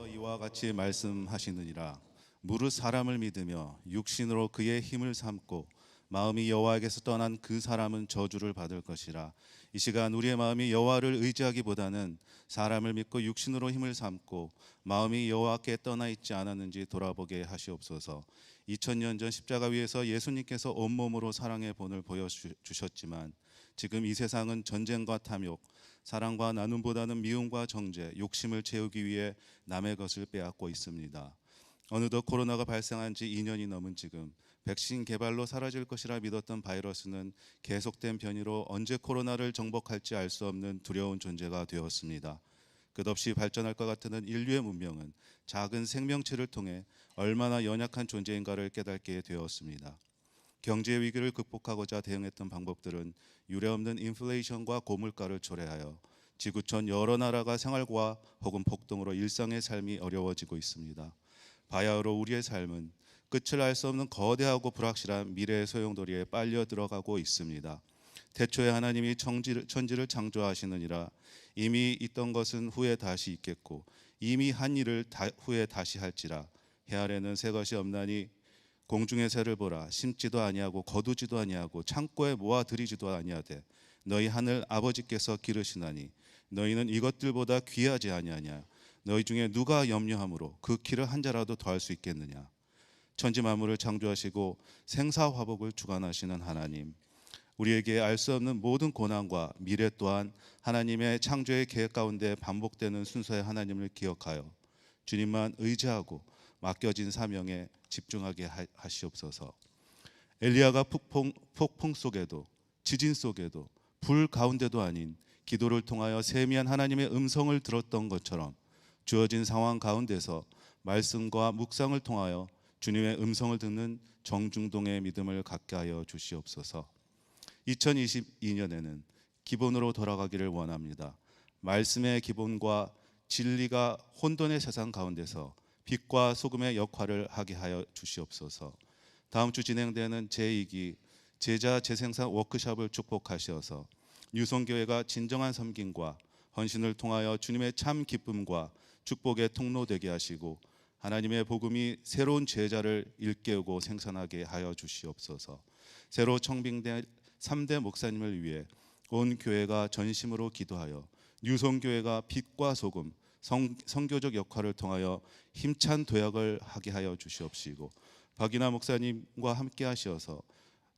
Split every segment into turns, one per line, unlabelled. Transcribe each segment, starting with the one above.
하나님께서 이와 같이 말씀하시느니라. 무릇 사람을 믿으며 육신으로 그의 힘을 삼고 마음이 여호와에게서 떠난 그 사람은 저주를 받을 것이라. 이 시간 우리의 마음이 여호와를 의지하기보다는 사람을 믿고 육신으로 힘을 삼고 마음이 여호와께 떠나 있지 않았는지 돌아보게 하시옵소서. 2000년 전 십자가 위에서 예수님께서 온몸으로 사랑의 본을 보여주셨지만 지금 이 세상은 전쟁과 탐욕, 사랑과 나눔보다는 미움과 정죄, 욕심을 채우기 위해 남의 것을 빼앗고 있습니다. 어느덧 코로나가 발생한 지 2년이 넘은 지금 백신 개발로 사라질 것이라 믿었던 바이러스는 계속된 변이로 언제 코로나를 정복할지 알 수 없는 두려운 존재가 되었습니다. 끝없이 발전할 것 같은 인류의 문명은 작은 생명체를 통해 얼마나 연약한 존재인가를 깨닫게 되었습니다. 경제 위기를 극복하고자 대응했던 방법들은 유례없는 인플레이션과 고물가를 초래하여 지구촌 여러 나라가 생활과 혹은 폭동으로 일상의 삶이 어려워지고 있습니다. 바야흐로 우리의 삶은 끝을 알 수 없는 거대하고 불확실한 미래의 소용돌이에 빨려 들어가고 있습니다. 태초에 하나님이 천지를 창조하시느니라. 이미 있던 것은 후에 다시 있겠고 이미 한 일을 후에 다시 할지라. 해 아래는 새 것이 없나니 공중의 새를 보라. 심지도 아니하고 거두지도 아니하고 창고에 모아 들이지도 아니하되 너희 하늘 아버지께서 기르시나니 너희는 이것들보다 귀하지 아니하냐. 너희 중에 누가 염려함으로 그 키를 한 자라도 더할 수 있겠느냐. 천지 만물을 창조하시고 생사화복을 주관하시는 하나님, 우리에게 알 수 없는 모든 고난과 미래 또한 하나님의 창조의 계획 가운데 반복되는 순서의 하나님을 기억하여 주님만 의지하고 맡겨진 사명에 집중하게 하시옵소서. 엘리야가 폭풍 속에도 지진 속에도 불 가운데도 아닌 기도를 통하여 세미한 하나님의 음성을 들었던 것처럼 주어진 상황 가운데서 말씀과 묵상을 통하여 주님의 음성을 듣는 정중동의 믿음을 갖게 하여 주시옵소서. 2022년에는 기본으로 돌아가기를 원합니다. 말씀의 기본과 진리가 혼돈의 세상 가운데서 빛과 소금의 역할을 하게 하여 주시옵소서. 다음 주 진행되는 제2기 제자 재생산 워크숍을 축복하셔서 뉴송교회가 진정한 섬김과 헌신을 통하여 주님의 참 기쁨과 축복의 통로 되게 하시고 하나님의 복음이 새로운 제자를 일깨우고 생산하게 하여 주시옵소서. 새로 청빙된 3대 목사님을 위해 온 교회가 전심으로 기도하여 뉴송교회가 빛과 소금, 선교적 역할을 통하여 힘찬 도약을 하게 하여 주시옵시고 박이나 목사님과 함께 하시어서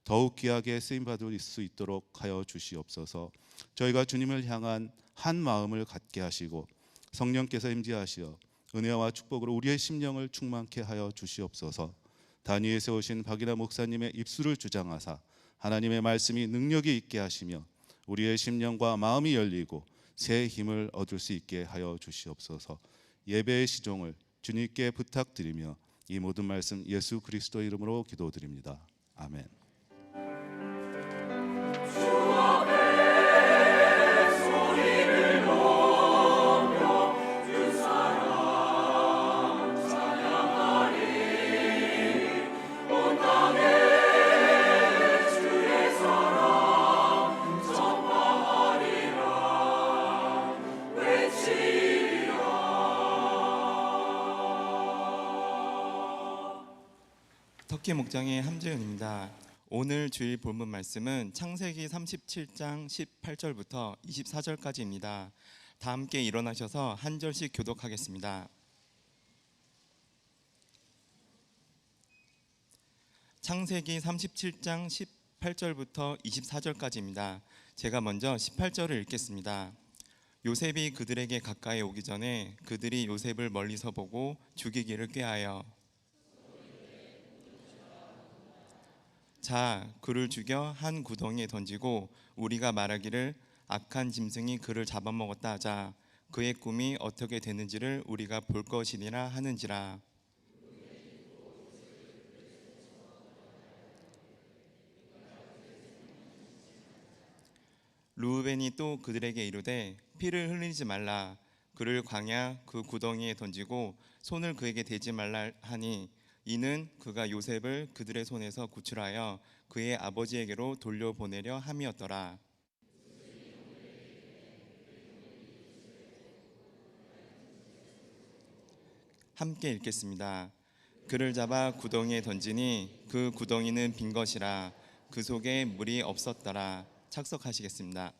더욱 귀하게 쓰임받을 수 있도록 하여 주시옵소서. 저희가 주님을 향한 한 마음을 갖게 하시고 성령께서 임재하시어 은혜와 축복으로 우리의 심령을 충만케 하여 주시옵소서. 단위에 세우신 박이나 목사님의 입술을 주장하사 하나님의 말씀이 능력이 있게 하시며 우리의 심령과 마음이 열리고 새 힘을 얻을 수 있게 하여 주시옵소서. 예배의 시종을 주님께 부탁드리며 이 모든 말씀 예수 그리스도 이름으로 기도드립니다. 아멘.
터키 목장의 함재윤입니다. 오늘 주일 본문 말씀은 창세기 37장 18절부터 24절까지입니다. 다 함께 일어나셔서 한 절씩 교독하겠습니다. 창세기 37장 18절부터 24절까지입니다. 제가 먼저 18절을 읽겠습니다. 요셉이 그들에게 가까이 오기 전에 그들이 요셉을 멀리서 보고 죽이기를 꾀하여 자, 그를 죽여 한 구덩이에 던지고 우리가 말하기를 악한 짐승이 그를 잡아먹었다 하자. 그의 꿈이 어떻게 되는지를 우리가 볼 것이니라 하는지라. 르우벤이 또 그들에게 이르되 피를 흘리지 말라. 그를 광야 그 구덩이에 던지고 손을 그에게 대지 말라 하니 이는 그가 요셉을 그들의 손에서 구출하여 그의 아버지에게로 돌려보내려 함이었더라. 함께 읽겠습니다. 그를 잡아 구덩이에 던지니 그 구덩이는 빈 것이라 그 속에 물이 없었더라. 착석하시겠습니다.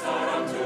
사랑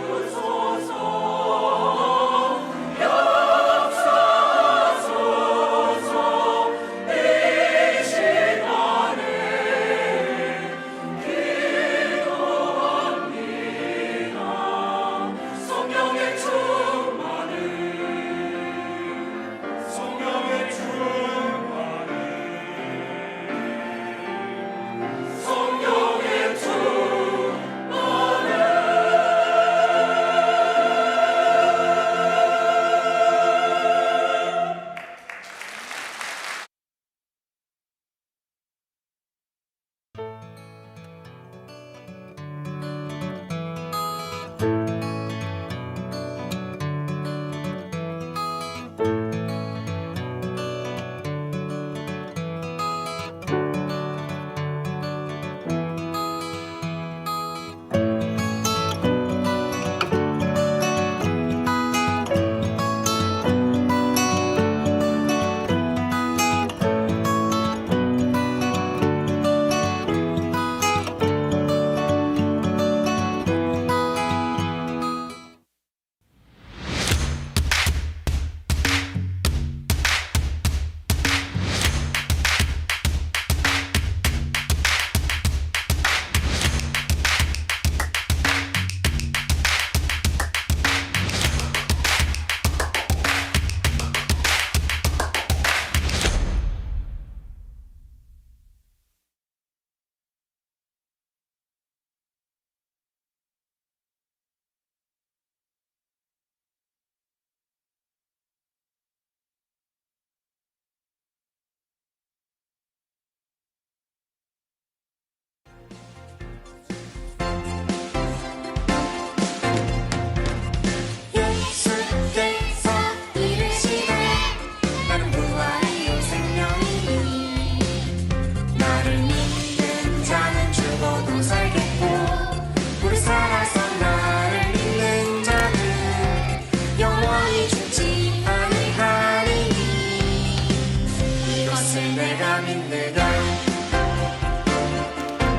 이것을 내가 믿느냐.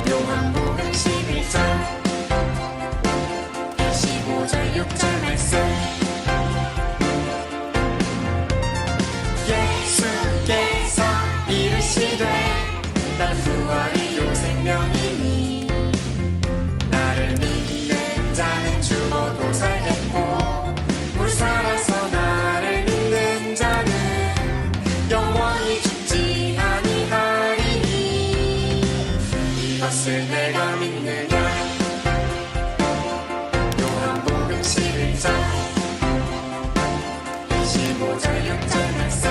요한복음 11장 25절 6절 말씀. 예수께서 이르시되 난 부활이요 생명이니 나를 믿는 자는 죽어도 살겠고 물 살아서 나를 믿는 자는 영원히 죽지 아니하리니 이것을 내가 믿느냐. 요한복음 11장 25절 6절 말씀.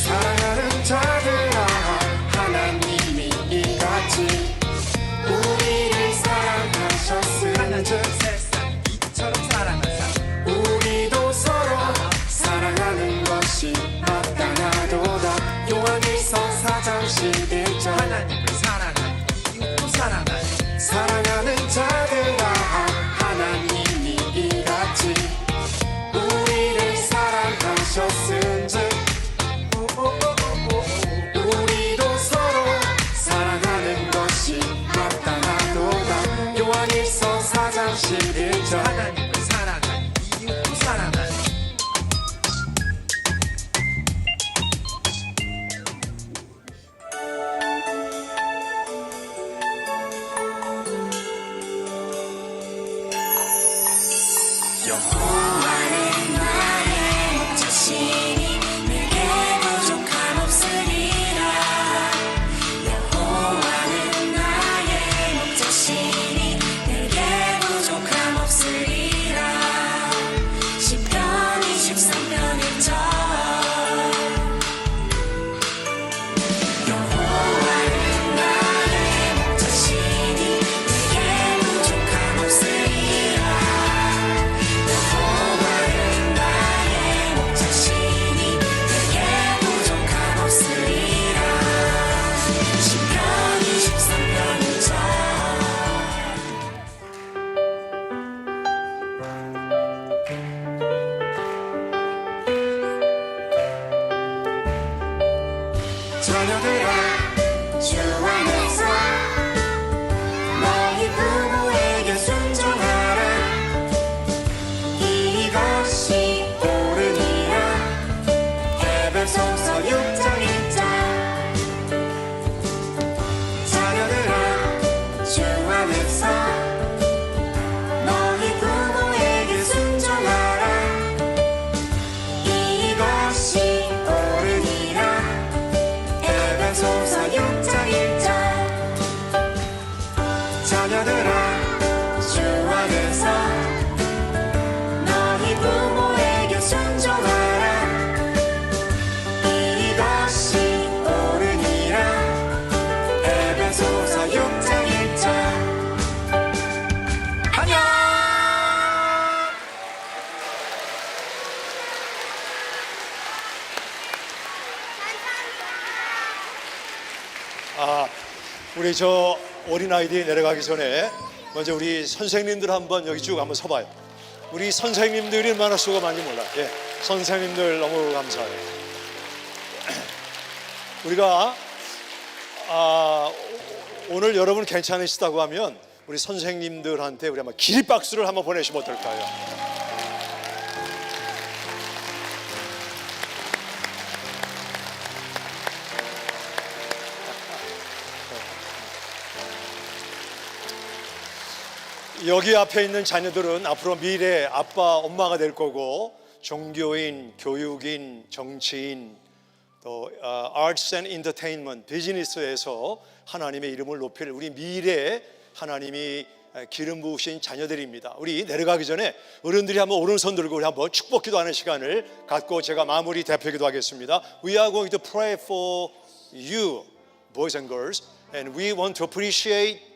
사랑하는 자들아 하나님이 이같이 우리를 사랑하셨으니
세상 이처럼 사랑하사
우리도 서로 사랑하는 것이 마땅하도다. 요한일서 4장 11절.
하나님을 사랑하니 이웃도 사랑하니
사랑하는 자들아 하나님이 이같이 우리를 사랑하셨은즉 우리도 서로 사랑하는 것이 마땅하도다. 요한일서 4장 11절.
하나님을 사랑하니 이웃도 사랑하니
여호와는 나의 목자시니 내게 부족함 없으리라. 여호와는 나의 목자시니 내게 부족함 없으리라. 시편 23편 1절. 여호와는 나의 목자시니 내게 부족함 없으리라. 여호와는 나의 목자시니 내게 부족함 없으리라. 시편 23편 1절. 자녀들아 주 안에서 너희 부모에게 순종하라. 이것이 옳으니라. 에베소서 6장 1절. 자녀들아 주 안에서 너희 부모에게 순종하라. 이것이 옳으니라. 에베소서 6장 1절. 자녀들아 주 안에서 너희 부모에게 순종하라. 이것이 옳으니라. 에베소서 6장 1절. 안녕.
우리 저 어린아이들이 내려가기 전에 먼저 우리 선생님들 한번 여기 쭉 한번 서봐요. 우리 선생님들이 얼마나 수고 많이 몰라. 예, 선생님들 너무 감사해요. 우리가 오늘 여러분 괜찮으시다고 하면 우리 선생님들한테 우리 한번 기립박수를 한번 보내시면 어떨까요? 여기 앞에 있는 자녀들은 앞으로 미래 아빠, 엄마가 될 거고 종교인, 교육인, 정치인, 또 arts and entertainment, 비즈니스에서 하나님의 이름을 높일 우리 미래 하나님이 기름 부으신 자녀들입니다. 우리 내려가기 전에 어른들이 한번 오른손 들고 우리 한번 축복 기도하는 시간을 갖고 제가 마무리 대표 기도하겠습니다. We are going to pray for you, boys and girls, and we want to appreciate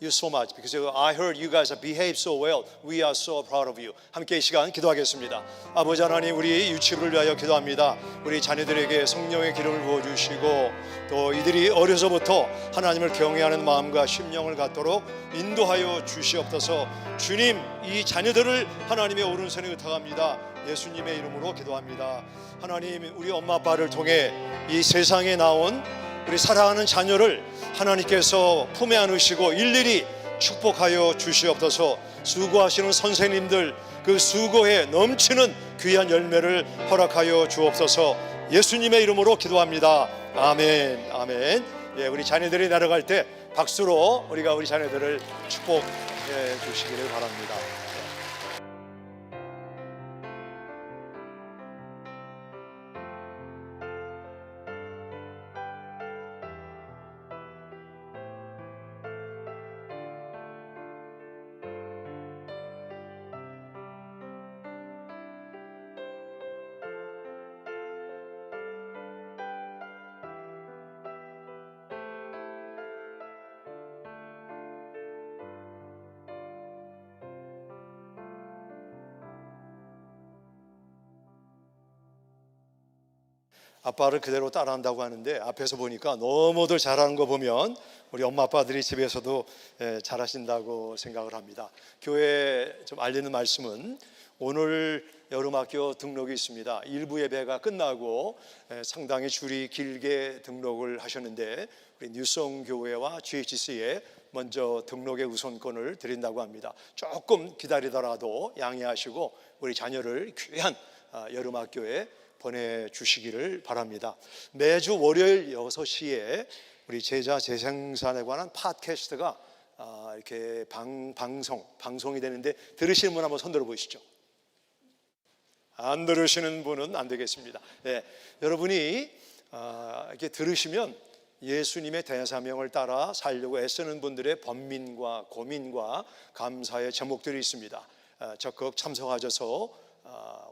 you so much because I heard you guys have behaved so well. We are so proud of you. 함께 이 시간 기도하겠습니다. 아버지 하나님, 우리 유치부를 위하여 기도합니다. 우리 자녀들에게 성령의 기름을 부어주시고 또 이들이 어려서부터 하나님을 경외하는 마음과 심령을 갖도록 인도하여 주시옵소서. 주님, 이 자녀들을 하나님의 오른손에 의탁합니다. 예수님의 이름으로 기도합니다. 하나님, 우리 엄마 아빠를 통해 이 세상에 나온 우리 사랑하는 자녀를 하나님께서 품에 안으시고 일일이 축복하여 주시옵소서. 수고하시는 선생님들, 그 수고에 넘치는 귀한 열매를 허락하여 주옵소서. 예수님의 이름으로 기도합니다. 아멘. 아멘. 예, 우리 자녀들이 내려갈 때 박수로 우리가 우리 자녀들을 축복해 주시기를 바랍니다. 아빠를 그대로 따라한다고 하는데 앞에서 보니까 너무들 잘하는 거 보면 우리 엄마 아빠들이 집에서도 잘하신다고 생각을 합니다. 교회에 좀 알리는 말씀은 오늘 여름학교 등록이 있습니다. 일부 예배가 끝나고 상당히 줄이 길게 등록을 하셨는데 우리 뉴송 교회와 GHC에 먼저 등록의 우선권을 드린다고 합니다. 조금 기다리더라도 양해하시고 우리 자녀를 귀한 여름학교에 보내주시기를 바랍니다. 매주 월요일 6시에 우리 제자 재생산에 관한 팟캐스트가 이렇게 방송이 되는데 들으시는 분 한번 손 들어 보시죠. 안 들으시는 분은 안 되겠습니다. 네, 여러분이 이렇게 들으시면 예수님의 대사명을 따라 살려고 애쓰는 분들의 번민과 고민과 감사의 제목들이 있습니다. 적극 참석하셔서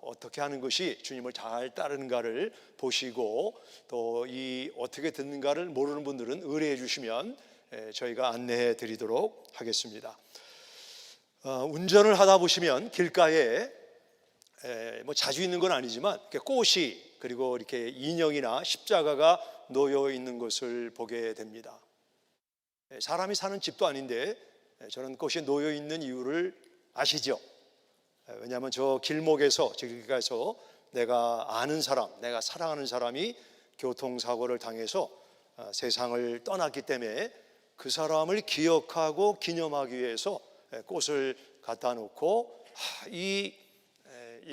어떻게 하는 것이 주님을 잘 따르는가를 보시고 또 이 어떻게 듣는가를 모르는 분들은 의뢰해 주시면 저희가 안내해 드리도록 하겠습니다. 운전을 하다 보시면 길가에 뭐 자주 있는 건 아니지만 꽃이 그리고 이렇게 인형이나 십자가가 놓여 있는 것을 보게 됩니다. 사람이 사는 집도 아닌데 저런 꽃이 놓여 있는 이유를 아시죠? 왜냐하면 저 길목에서 저기가서 내가 아는 사람, 내가 사랑하는 사람이 교통사고를 당해서 세상을 떠났기 때문에 그 사람을 기억하고 기념하기 위해서 꽃을 갖다 놓고 이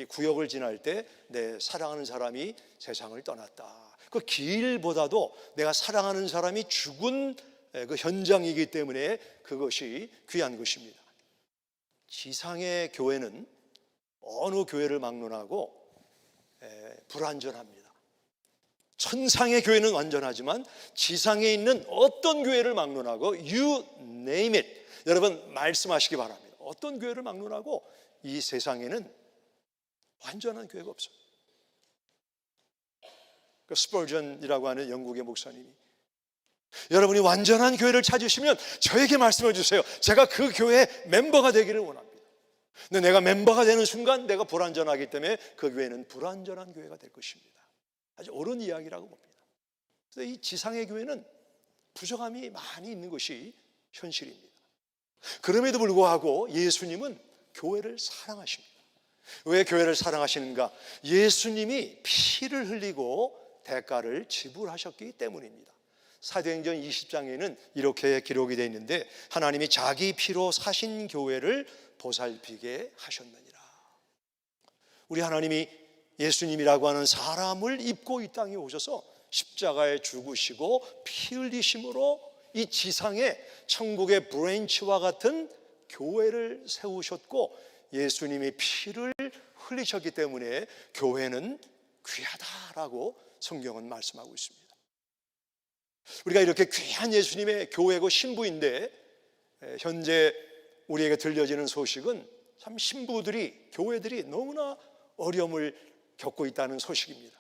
구역을 지날 때 내 사랑하는 사람이 세상을 떠났다. 그 길보다도 내가 사랑하는 사람이 죽은 그 현장이기 때문에 그것이 귀한 것입니다. 지상의 교회는 어느 교회를 막론하고 불완전합니다. 천상의 교회는 완전하지만 지상에 있는 어떤 교회를 막론하고 you name it, 여러분 말씀하시기 바랍니다. 어떤 교회를 막론하고 이 세상에는 완전한 교회가 없어요. 그 스펄전이라고 하는 영국의 목사님이 여러분이 완전한 교회를 찾으시면 저에게 말씀해 주세요. 제가 그 교회의 멤버가 되기를 원합니다. 근데 내가 멤버가 되는 순간 내가 불완전하기 때문에 그 교회는 불완전한 교회가 될 것입니다. 아주 옳은 이야기라고 봅니다. 그래서 이 지상의 교회는 부족함이 많이 있는 것이 현실입니다. 그럼에도 불구하고 예수님은 교회를 사랑하십니다. 왜 교회를 사랑하시는가? 예수님이 피를 흘리고 대가를 지불하셨기 때문입니다. 사도행전 20장에는 이렇게 기록이 되어 있는데 하나님이 자기 피로 사신 교회를 보살피게 하셨느니라. 우리 하나님이 예수님이라고 하는 사람을 입고 이 땅에 오셔서 십자가에 죽으시고 피 흘리심으로 이 지상에 천국의 브랜치와 같은 교회를 세우셨고 예수님이 피를 흘리셨기 때문에 교회는 귀하다라고 성경은 말씀하고 있습니다. 우리가 이렇게 귀한 예수님의 교회고 신부인데 현재 우리에게 들려지는 소식은 참 신부들이 교회들이 너무나 어려움을 겪고 있다는 소식입니다.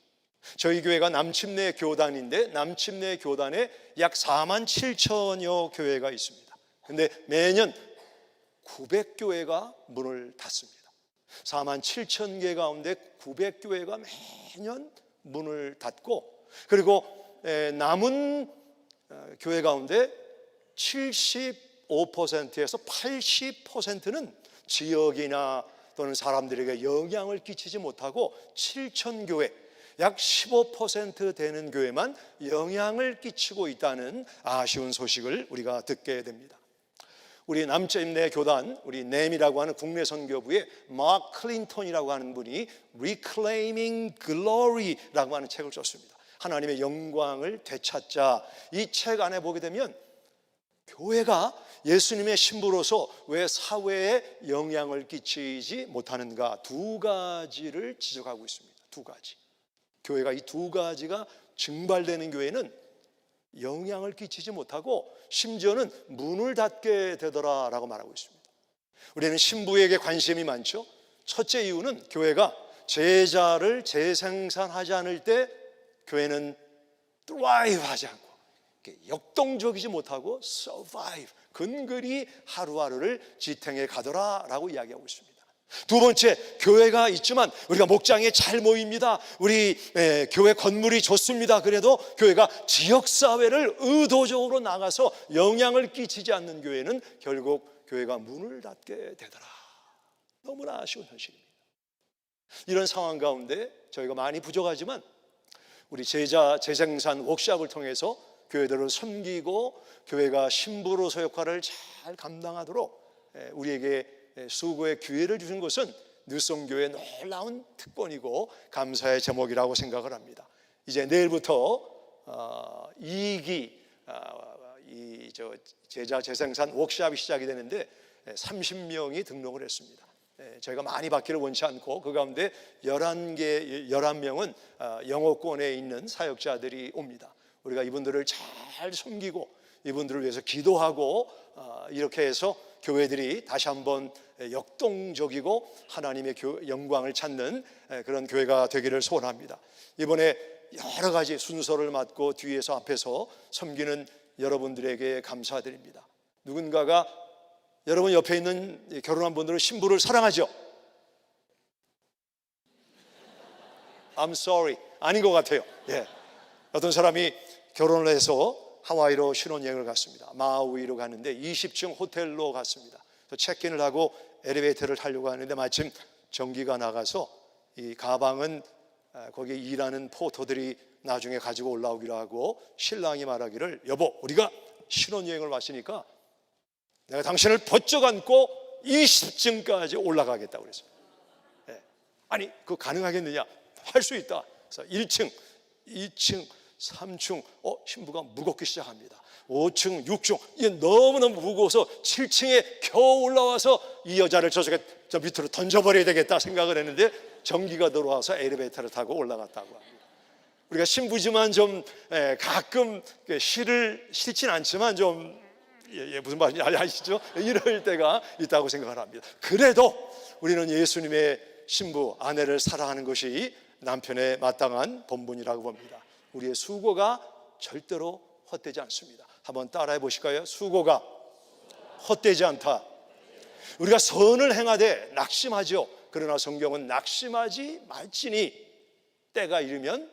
저희 교회가 남침내 교단인데 남침내 교단에 약 4만 7천여 교회가 있습니다. 근데 매년 900교회가 문을 닫습니다. 4만 7천 개 가운데 900교회가 매년 문을 닫고, 그리고 남은 교회 가운데 75%에서 80%는 지역이나 또는 사람들에게 영향을 끼치지 못하고 7천 교회, 약 15% 되는 교회만 영향을 끼치고 있다는 아쉬운 소식을 우리가 듣게 됩니다. 우리 남자임내 교단, 우리 넴이라고 하는 국내 선교부의 마크 클린턴이라고 하는 분이 Reclaiming Glory라고 하는 책을 썼습니다. 하나님의 영광을 되찾자. 이 책 안에 보게 되면 교회가 예수님의 신부로서 왜 사회에 영향을 끼치지 못하는가, 두 가지를 지적하고 있습니다. 두 가지. 교회가 이 두 가지가 증발되는 교회는 영향을 끼치지 못하고 심지어는 문을 닫게 되더라라고 말하고 있습니다. 우리는 신부에게 관심이 많죠. 첫째 이유는 교회가 제자를 재생산하지 않을 때 교회는 thrive 하지 않고 역동적이지 못하고 survive, 근근히 하루하루를 지탱해 가더라라고 이야기하고 있습니다. 두 번째, 교회가 있지만 우리가 목장에 잘 모입니다. 우리 교회 건물이 좋습니다. 그래도 교회가 지역사회를 의도적으로 나가서 영향을 끼치지 않는 교회는 결국 교회가 문을 닫게 되더라. 너무나 아쉬운 현실입니다. 이런 상황 가운데 저희가 많이 부족하지만 우리 제자 재생산 워크숍을 통해서 교회들을 섬기고 교회가 신부로서 역할을 잘 감당하도록 우리에게 수고의 기회를 주신 것은 뉴성교회의 놀라운 특권이고 감사의 제목이라고 생각을 합니다. 이제 내일부터 2기 제자 재생산 워크숍이 시작이 되는데 30명이 등록을 했습니다. 저희가 많이 받기를 원치 않고 그 가운데 11명은 영어권에 있는 사역자들이 옵니다. 우리가 이분들을 잘 섬기고 이분들을 위해서 기도하고 이렇게 해서 교회들이 다시 한번 역동적이고 하나님의 영광을 찾는 그런 교회가 되기를 소원합니다. 이번에 여러 가지 순서를 맡고 뒤에서 앞에서 섬기는 여러분들에게 감사드립니다. 누군가가 여러분 옆에 있는 결혼한 분들은 신부를 사랑하죠? I'm sorry, 아닌 것 같아요. 예. 어떤 사람이 결혼을 해서 하와이로 신혼여행을 갔습니다. 마우이로 갔는데 20층 호텔로 갔습니다. 체크인을 하고 엘리베이터를 타려고 하는데 마침 전기가 나가서 이 가방은 거기 일하는 포터들이 나중에 가지고 올라오기로 하고 신랑이 말하기를, 여보, 우리가 신혼여행을 왔으니까 내가 당신을 번쩍 안고 20층까지 올라가겠다고 그랬어요. 아니, 그거 가능하겠느냐? 할 수 있다. 그래서 1층, 2층, 3층, 신부가 무겁기 시작합니다. 5층, 6층, 이게 너무너무 무거워서 7층에 겨우 올라와서 이 여자를 저 밑으로 던져버려야 되겠다 생각을 했는데 전기가 들어와서 엘리베이터를 타고 올라갔다고 합니다. 우리가 신부지만 좀 가끔 싫진 않지만 좀 무슨 말인지 아시죠? 이럴 때가 있다고 생각을 합니다. 그래도 우리는 예수님의 신부, 아내를 사랑하는 것이 남편의 마땅한 본분이라고 봅니다. 우리의 수고가 절대로 헛되지 않습니다. 한번 따라해 보실까요? 수고가 헛되지 않다. 우리가 선을 행하되 낙심하죠. 그러나 성경은 낙심하지 말지니 때가 이르면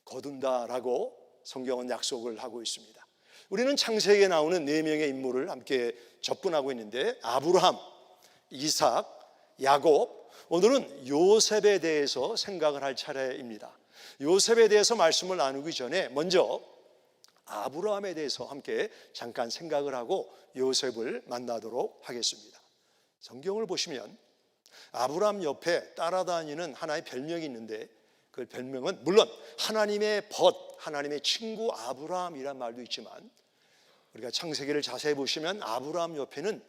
거둔다라고 성경은 약속을 하고 있습니다. 우리는 창세기에 나오는 4명의 인물을 함께 접근하고 있는데 아브라함, 이삭, 야곱, 오늘은 요셉에 대해서 생각을 할 차례입니다. 요셉에 대해서 말씀을 나누기 전에 먼저 아브라함에 대해서 함께 잠깐 생각을 하고 요셉을 만나도록 하겠습니다. 성경을 보시면 아브라함 옆에 따라다니는 하나의 별명이 있는데 그 별명은 물론 하나님의 벗, 하나님의 친구 아브라함이란 말도 있지만 우리가 창세기를 자세히 보시면 아브라함 옆에는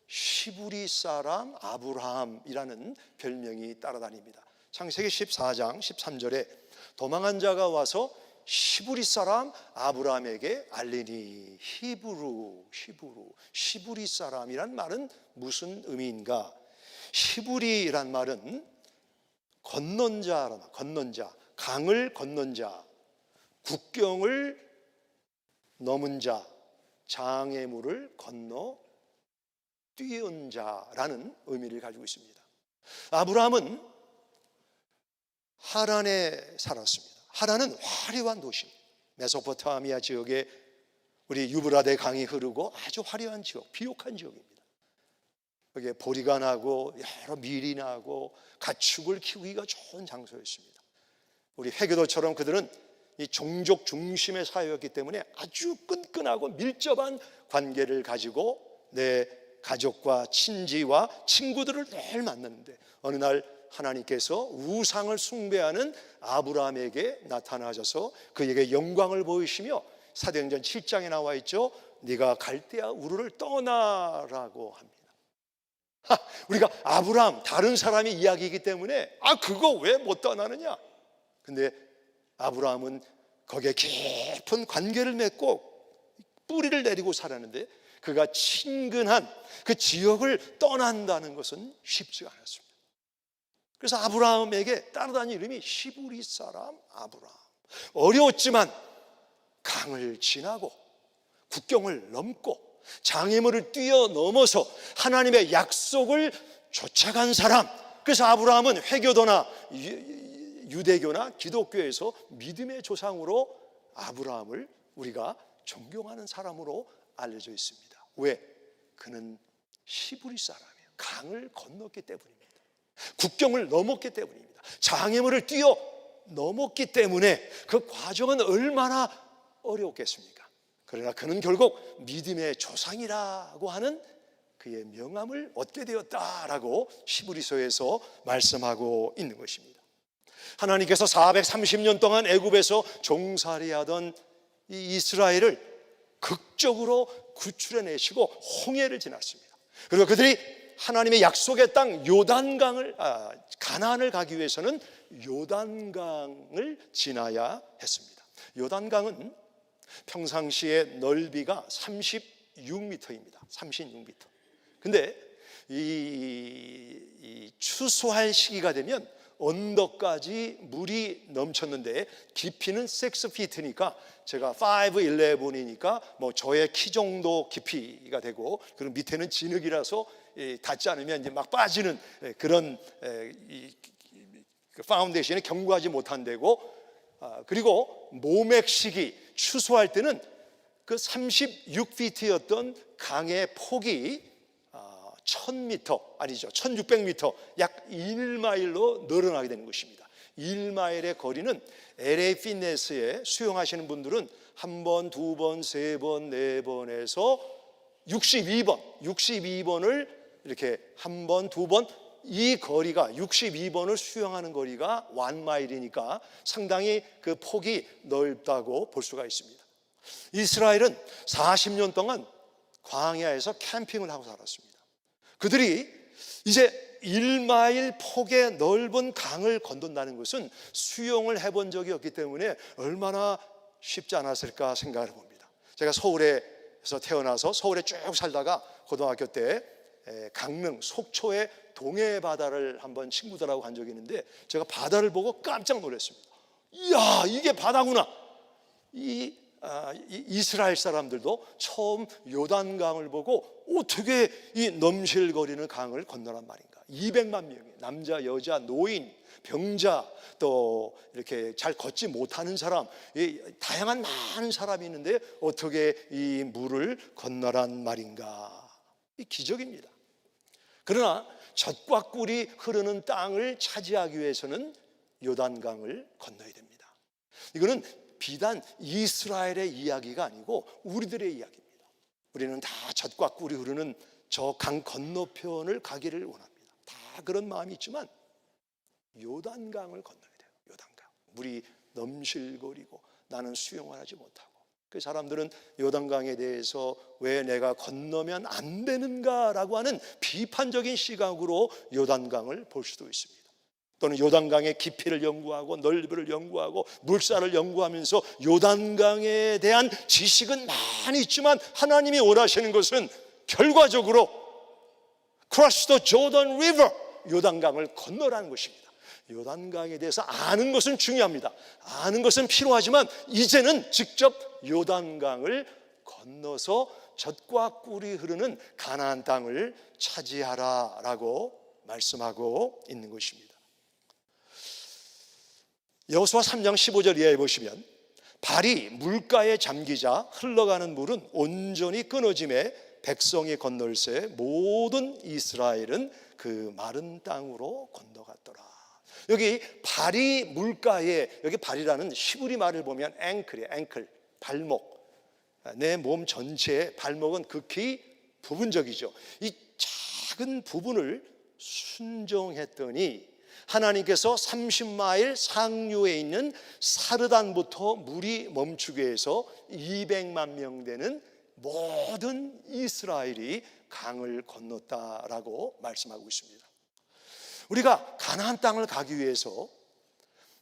시브리 사람 아브라함이라는 별명이 따라다닙니다. 창세기 14장 13절에 도망한 자가 와서 시브리 사람 아브라함에게 알리니, 시브리 사람이란 말은 무슨 의미인가? 시브리란 말은 건넌 자, 강을 건넌 자, 국경을 넘은 자, 장애물을 건너 뛰은 자라는 의미를 가지고 있습니다. 아브라함은 하란에 살았습니다. 하란은 화려한 도시입니다. 메소포타미아 지역에 우리 유브라데 강이 흐르고 아주 화려한 지역, 비옥한 지역입니다. 여기에 보리가 나고 여러 밀이 나고 가축을 키우기가 좋은 장소였습니다. 우리 회교도처럼 그들은 이 종족 중심의 사회였기 때문에 아주 끈끈하고 밀접한 관계를 가지고 내 가족과 친지와 친구들을 늘 만났는데 어느 날 하나님께서 우상을 숭배하는 아브라함에게 나타나셔서 그에게 영광을 보이시며 사도행전 7장에 나와 있죠. 네가 갈대아 우르를 떠나라고 합니다. 우리가 아브라함 다른 사람의 이야기이기 때문에 그거 왜 못 떠나느냐? 근데 아브라함은 거기에 깊은 관계를 맺고 뿌리를 내리고 살았는데 그가 친근한 그 지역을 떠난다는 것은 쉽지가 않았습니다. 그래서 아브라함에게 따르다는 이름이 히브리 사람 아브라함. 어려웠지만 강을 지나고 국경을 넘고 장애물을 뛰어넘어서 하나님의 약속을 쫓아간 사람. 그래서 아브라함은 회교도나 유대교나 기독교에서 믿음의 조상으로 아브라함을 우리가 존경하는 사람으로 알려져 있습니다. 왜? 그는 히브리 사람이에요. 강을 건넜기 때문입니다. 국경을 넘었기 때문입니다. 장애물을 뛰어넘었기 때문에 그 과정은 얼마나 어려웠겠습니까? 그러나 그는 결국 믿음의 조상이라고 하는 그의 명함을 얻게 되었다라고 히브리서에서 말씀하고 있는 것입니다. 하나님께서 430년 동안 애굽에서 종살이하던 이 이스라엘을 극적으로 구출해내시고 홍해를 지났습니다. 그리고 그들이 하나님의 약속의 땅 요단강을 가나안을 가기 위해서는 요단강을 지나야 했습니다. 요단강은 평상시에 넓이가 36m입니다. 36m. 근데 이 추수할 시기가 되면 언덕까지 물이 넘쳤는데 깊이는 6feet니까 제가 5'11이니까 뭐 저의 키 정도 깊이가 되고 그리고 밑에는 진흙이라서 닿지 않으면 이제 막 빠지는 그런 파운데이션에 견고하지 못한 데고 그리고 모맥시기 추수할 때는 그 36feet였던 강의 폭이 1000m 아니죠 1600m 약 1마일로 늘어나게 되는 것입니다. 1마일의 거리는 LA 피트니스에 수영하시는 분들은 한 번, 두 번, 세 번, 네 번에서 62번을 이렇게 한 번, 두 번 이 거리가 62번을 수영하는 거리가 1마일이니까 상당히 그 폭이 넓다고 볼 수가 있습니다. 이스라엘은 40년 동안 광야에서 캠핑을 하고 살았습니다. 그들이 이제 1마일 폭의 넓은 강을 건넌다는 것은 수영을 해본 적이 없기 때문에 얼마나 쉽지 않았을까 생각을 해봅니다. 제가 서울에서 태어나서 서울에 쭉 살다가 고등학교 때 강릉 속초의 동해 바다를 한번 친구들하고 간 적이 있는데 제가 바다를 보고 깜짝 놀랐습니다. 이야, 이게 바다구나. 이스라엘 사람들도 처음 요단강을 보고 어떻게 이 넘실거리는 강을 건너란 말인가. 200만 명이 남자, 여자, 노인, 병자, 또 이렇게 잘 걷지 못하는 사람, 다양한 많은 사람이 있는데 어떻게 이 물을 건너란 말인가. 이 기적입니다. 그러나 젖과 꿀이 흐르는 땅을 차지하기 위해서는 요단강을 건너야 됩니다. 이거는 비단 이스라엘의 이야기가 아니고 우리들의 이야기입니다. 우리는 다 젖과 꿀이 흐르는 저 강 건너편을 가기를 원합니다. 다 그런 마음이 있지만 요단강을 건너야 돼요. 요단강. 물이 넘실거리고 나는 수영을 하지 못하고 그 사람들은 요단강에 대해서 왜 내가 건너면 안 되는가라고 하는 비판적인 시각으로 요단강을 볼 수도 있습니다. 또는 요단강의 깊이를 연구하고 넓이를 연구하고 물살을 연구하면서 요단강에 대한 지식은 많이 있지만 하나님이 원하시는 것은 결과적으로 Cross the Jordan River, 요단강을 건너라는 것입니다. 요단강에 대해서 아는 것은 중요합니다. 아는 것은 필요하지만 이제는 직접 요단강을 건너서 젖과 꿀이 흐르는 가나안 땅을 차지하라라고 말씀하고 있는 것입니다. 여호수아 3장 15절 이하에 보시면 발이 물가에 잠기자 흘러가는 물은 온전히 끊어짐에 백성이 건널새 모든 이스라엘은 그 마른 땅으로 건너갔더라. 여기 발이 물가에, 여기 발이라는 히브리 말을 보면 앵클이에요. 앵클, 발목. 내 몸 전체의 발목은 극히 부분적이죠. 이 작은 부분을 순종했더니 하나님께서 30마일 상류에 있는 사르단부터 물이 멈추게 해서 200만 명 되는 모든 이스라엘이 강을 건넜다라고 말씀하고 있습니다. 우리가 가나안 땅을 가기 위해서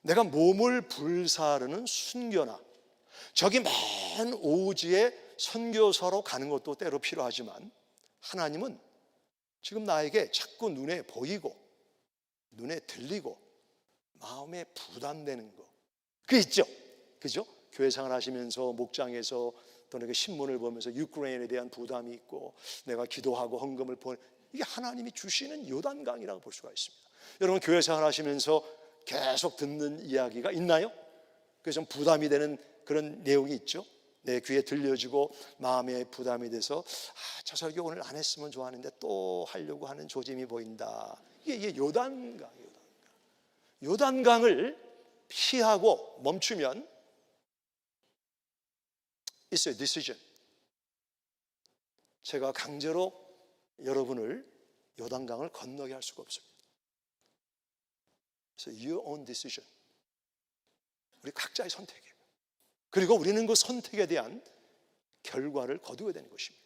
내가 몸을 불사르는 순교나 저기 먼 오지에 선교사로 가는 것도 때로 필요하지만 하나님은 지금 나에게 자꾸 눈에 보이고 눈에 들리고 마음에 부담되는 거, 그게 있죠. 그죠? 교회 생활 하시면서 목장에서 또 내가 신문을 보면서 유크레인에 대한 부담이 있고 내가 기도하고 헌금을 보내, 이게 하나님이 주시는 요단강이라고 볼 수가 있습니다. 여러분 교회 생활 하시면서 계속 듣는 이야기가 있나요? 그래서 좀 부담이 되는 그런 내용이 있죠. 내 귀에 들려지고 마음에 부담이 돼서 저 설교 오늘 안 했으면 좋아하는데 또 하려고 하는 조짐이 보인다. 이게 요단강이에요. 요단강을 피하고 멈추면 It's a decision. 제가 강제로 여러분을 요단강을 건너게 할 수가 없습니다. 그래서 your own decision. 우리 각자의 선택이에요. 그리고 우리는 그 선택에 대한 결과를 거두어야 되는 것입니다.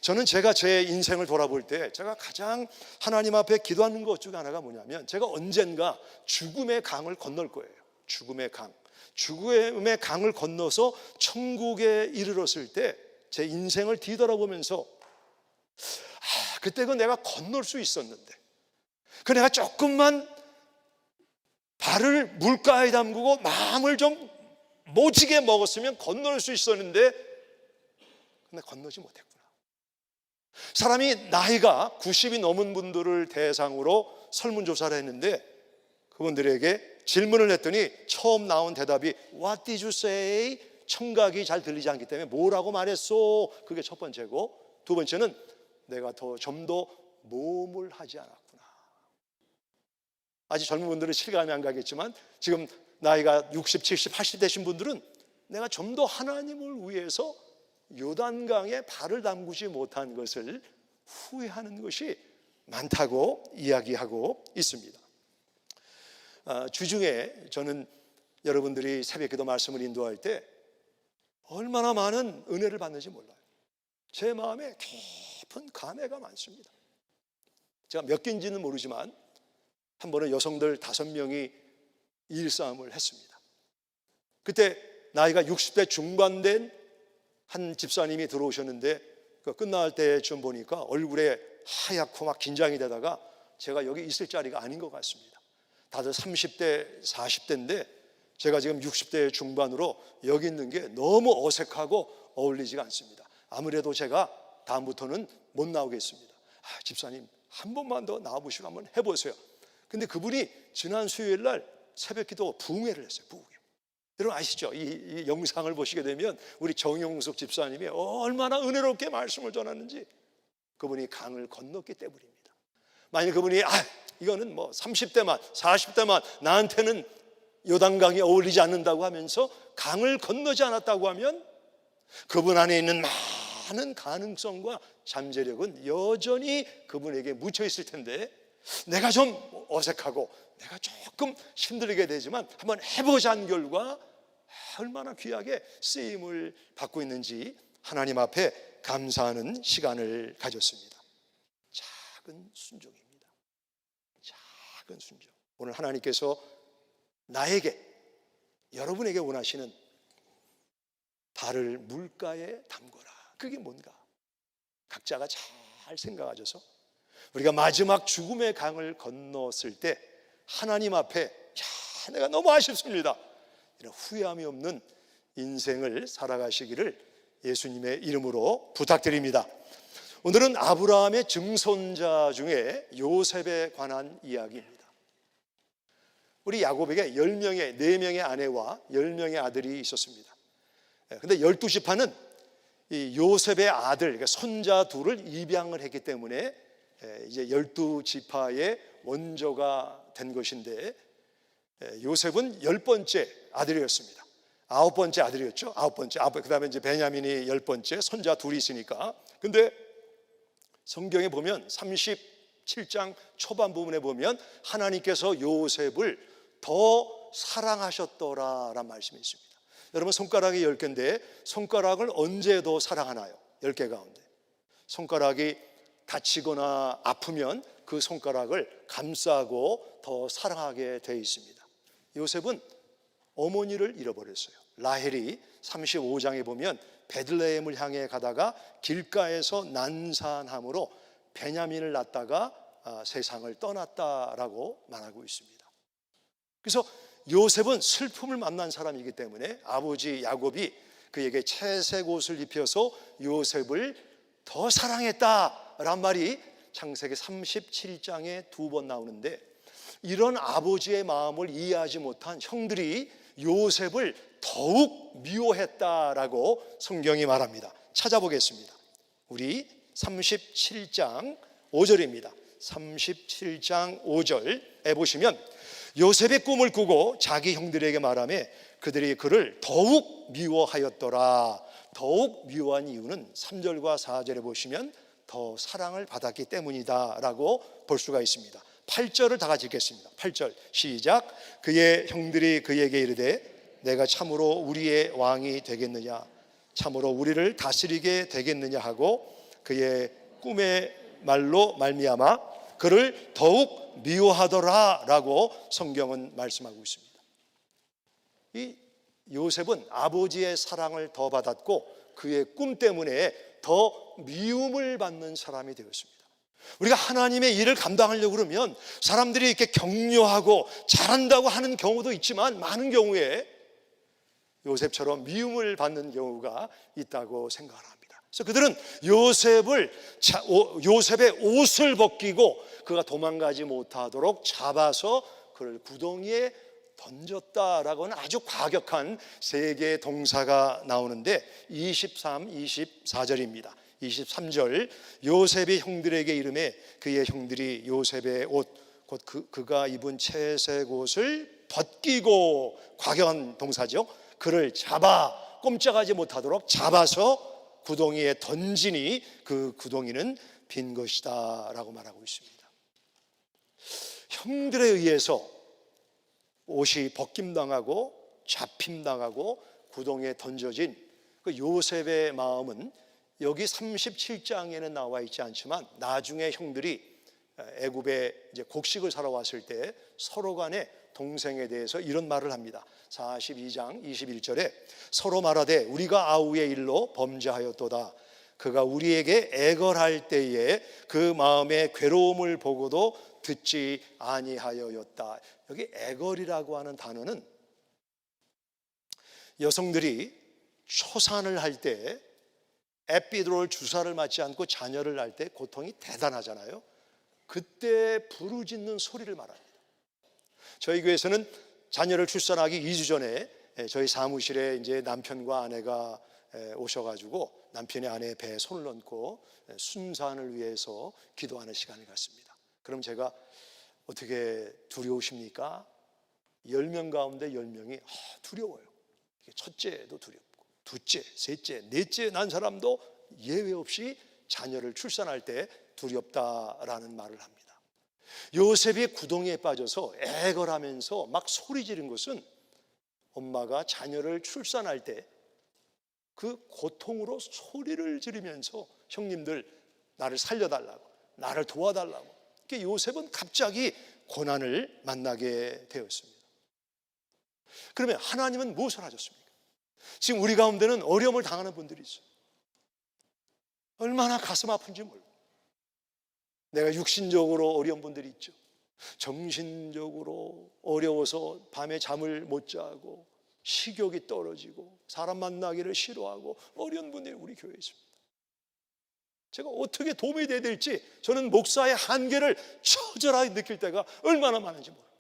저는 제가 제 인생을 돌아볼 때 제가 가장 하나님 앞에 기도하는 것 중 하나가 뭐냐면 제가 언젠가 죽음의 강을 건널 거예요. 죽음의 강. 죽음의 강을 건너서 천국에 이르렀을 때 제 인생을 뒤돌아보면서 그때 그 내가 건널 수 있었는데 그 내가 조금만 발을 물가에 담그고 마음을 좀 모지게 먹었으면 건널 수 있었는데 근데 건너지 못했구나. 사람이 나이가 90이 넘은 분들을 대상으로 설문조사를 했는데 그분들에게 질문을 했더니 처음 나온 대답이 What did you say? 청각이 잘 들리지 않기 때문에 뭐라고 말했소? 그게 첫 번째고 두 번째는 내가 좀 더 몸을 하지 않았구나. 아직 젊은 분들은 실감이 안 가겠지만 지금 나이가 60, 70, 80 되신 분들은 내가 좀 더 하나님을 위해서 요단강에 발을 담그지 못한 것을 후회하는 것이 많다고 이야기하고 있습니다. 주중에 저는 여러분들이 새벽기도 말씀을 인도할 때 얼마나 많은 은혜를 받는지 몰라요. 제 마음에 깊은 감회가 많습니다. 제가 몇 개인지는 모르지만 한 번은 여성들 5명이 일싸움을 했습니다. 그때 나이가 60대 중반 된 한 집사님이 들어오셨는데 끝날 때쯤 보니까 얼굴에 하얗고 막 긴장이 되다가 제가 여기 있을 자리가 아닌 것 같습니다. 다들 30대, 40대인데 제가 지금 60대 중반으로 여기 있는 게 너무 어색하고 어울리지가 않습니다. 아무래도 제가 다음부터는 못 나오겠습니다. 집사님 한 번만 더 나와보시고 한번 해보세요. 근데 그분이 지난 수요일 날 새벽기도 부흥회를 했어요. 부흥회. 여러분 아시죠? 이 영상을 보시게 되면 우리 정용숙 집사님이 얼마나 은혜롭게 말씀을 전하는지 그분이 강을 건넜기 때문입니다. 만약 그분이 이거는 뭐 30대만 40대만 나한테는 요단강이 어울리지 않는다고 하면서 강을 건너지 않았다고 하면 그분 안에 있는 많은 가능성과 잠재력은 여전히 그분에게 묻혀 있을 텐데 내가 좀 어색하고 내가 조금 힘들게 되지만 한번 해보자는 결과 얼마나 귀하게 쓰임을 받고 있는지 하나님 앞에 감사하는 시간을 가졌습니다. 작은 순종입니다. 작은 순종. 오늘 하나님께서 나에게 여러분에게 원하시는 발을 물가에 담거라. 그게 뭔가? 각자가 잘 생각하셔서 우리가 마지막 죽음의 강을 건넜을 때 하나님 앞에 내가 너무 아쉽습니다. 이런 후회함이 없는 인생을 살아가시기를 예수님의 이름으로 부탁드립니다. 오늘은 아브라함의 증손자 중에 요셉에 관한 이야기입니다. 우리 야곱에게 4명의 아내와 10명의 아들이 있었습니다. 그런데 12지파는 이 요셉의 아들, 그러니까 손자 둘을 입양을 했기 때문에 이제 12지파의 원조가 된 것인데, 요셉은 10번째 아들이었습니다. 9번째 아들이었죠. 9번째. 그 다음에 이제 베냐민이 10번째, 손자 둘이 있으니까. 근데 성경에 보면 37장 초반 부분에 보면 하나님께서 요셉을 더 사랑하셨더라라는 말씀이 있습니다. 여러분, 손가락이 10개인데 손가락을 언제 더 사랑하나요? 10개 가운데 손가락이 다치거나 아프면 그 손가락을 감싸고 더 사랑하게 되어 있습니다. 요셉은 어머니를 잃어버렸어요. 라헬이 35장에 보면 베들레헴을 향해 가다가 길가에서 난산함으로 베냐민을 낳다가 세상을 떠났다라고 말하고 있습니다. 그래서 요셉은 슬픔을 만난 사람이기 때문에 아버지 야곱이 그에게 채색 옷을 입혀서 요셉을 더 사랑했다라는 말이 창세기 37장에 2번 나오는데, 이런 아버지의 마음을 이해하지 못한 형들이 요셉을 더욱 미워했다라고 성경이 말합니다. 찾아보겠습니다. 우리 37장 5절입니다. 37장 5절에 보시면 요셉의 꿈을 꾸고 자기 형들에게 말하며 그들이 그를 더욱 미워하였더라. 더욱 미워한 이유는 3절과 4절에 보시면 더 사랑을 받았기 때문이다 라고 볼 수가 있습니다. 8절을 다 같이 읽겠습니다. 8절 시작. 그의 형들이 그에게 이르되 내가 참으로 우리의 왕이 되겠느냐, 참으로 우리를 다스리게 되겠느냐 하고 그의 꿈의 말로 말미암아 그를 더욱 미워하더라 라고 성경은 말씀하고 있습니다. 이 요셉은 아버지의 사랑을 더 받았고 그의 꿈 때문에 더 미움을 받는 사람이 되었습니다. 우리가 하나님의 일을 감당하려고 그러면 사람들이 이렇게 격려하고 잘한다고 하는 경우도 있지만, 많은 경우에 요셉처럼 미움을 받는 경우가 있다고 생각을 합니다. 그래서 그들은 요셉의 옷을 벗기고 그가 도망가지 못하도록 잡아서 그를 구덩이에 던졌다라고는 아주 과격한 3개의 동사가 나오는데 23, 24절입니다. 23절 요셉의 형들에게 이르매 그의 형들이 요셉의 옷 곧 그가 입은 채색 옷을 벗기고, 과격한 동사죠. 그를 잡아 꼼짝하지 못하도록 잡아서 구덩이에 던지니 그 구덩이는 빈 것이다 라고 말하고 있습니다. 형들에 의해서 옷이 벗김당하고 잡힘당하고 구덩이에 던져진 그 요셉의 마음은 여기 37장에는 나와 있지 않지만 나중에 형들이 애굽에 이제 곡식을 사러 왔을 때 서로 간에 동생에 대해서 이런 말을 합니다. 42장 21절에 서로 말하되 우리가 아우의 일로 범죄하였도다. 그가 우리에게 애걸할 때에 그 마음의 괴로움을 보고도 듣지 아니하여였다. 여기 애걸이라고 하는 단어는 여성들이 초산을 할 때 에피드롤 주사를 맞지 않고 자녀를 낳을 때 고통이 대단하잖아요. 그때 부르짖는 소리를 말합니다. 저희 교회에서는 자녀를 출산하기 2주 전에 저희 사무실에 이제 남편과 아내가 오셔가지고 남편이 아내의 배에 손을 얹고 순산을 위해서 기도하는 시간을 갖습니다. 그럼 제가 어떻게 두려우십니까? 10명 가운데 10명이 두려워요. 첫째도 두렵고 둘째, 셋째, 넷째 난 사람도 예외 없이 자녀를 출산할 때 두렵다라는 말을 합니다. 요셉이 구덩이에 빠져서 애걸하면서 막 소리 지른 것은 엄마가 자녀를 출산할 때 그 고통으로 소리를 지르면서 형님들 나를 살려달라고, 나를 도와달라고. 그러니까 요셉은 갑자기 고난을 만나게 되었습니다. 그러면 하나님은 무엇을 하셨습니까? 지금 우리 가운데는 어려움을 당하는 분들이 있어요. 얼마나 가슴 아픈지 몰라요. 내가 육신적으로 어려운 분들이 있죠. 정신적으로 어려워서 밤에 잠을 못 자고 식욕이 떨어지고 사람 만나기를 싫어하고 어려운 분들이 우리 교회에 있습니다. 제가 어떻게 도움이 돼야 될지 저는 목사의 한계를 처절하게 느낄 때가 얼마나 많은지 모릅니다.